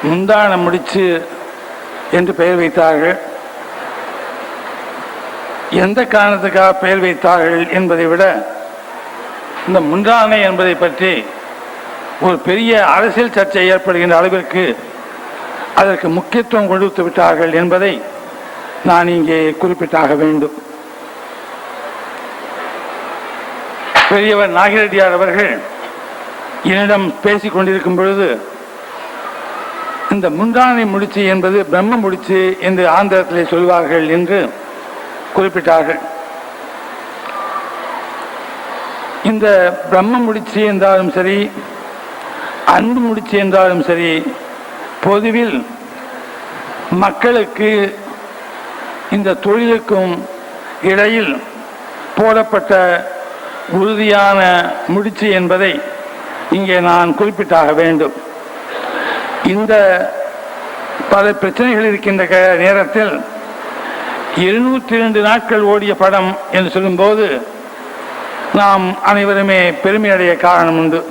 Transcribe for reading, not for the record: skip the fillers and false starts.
முந்தான முடிச்சு என்று பெயர் வைத்தார்கள். எந்த காரணத்துக்காக பெயர் வைத்தார்கள் என்பதை விட இந்த முந்தானை என்பதை பற்றி ஒரு பெரிய அரசியல் சர்ச்சை ஏற்படுகின்ற அளவிற்கு அதற்கு முக்கியத்துவம் கொடுத்து விட்டார்கள் என்பதை நான் இங்கே குறிப்பிட்டாக வேண்டும். பெரியவர் நாகிரெட்டியார் அவர்கள் என்னிடம் பேசிக் கொண்டிருக்கும் பொழுது இந்த முந்தானை முடிச்சு என்பது பிரம்ம முடிச்சு என்று ஆந்திரத்திலே சொல்வார்கள் என்று குறிப்பிட்டார்கள். இந்த பிரம்ம முடிச்சு என்றாலும் சரி, அன்பு முடிச்சு என்றாலும் சரி, பொதுவில் மக்களுக்கு இந்த தொழிலுக்கும் இடையில் போடப்பட்ட உறுதியான முடிச்சு என்பதை இங்கே நான் குறிப்பிட்டாக வேண்டும். இந்த பல பிரச்சனைகள் இருக்கின்ற நேரத்தில் 202 நாட்கள் ஓடிய படம் என்று சொல்லும்போது நாம் அனைவருமே பெருமையடைய காரணம் உண்டு.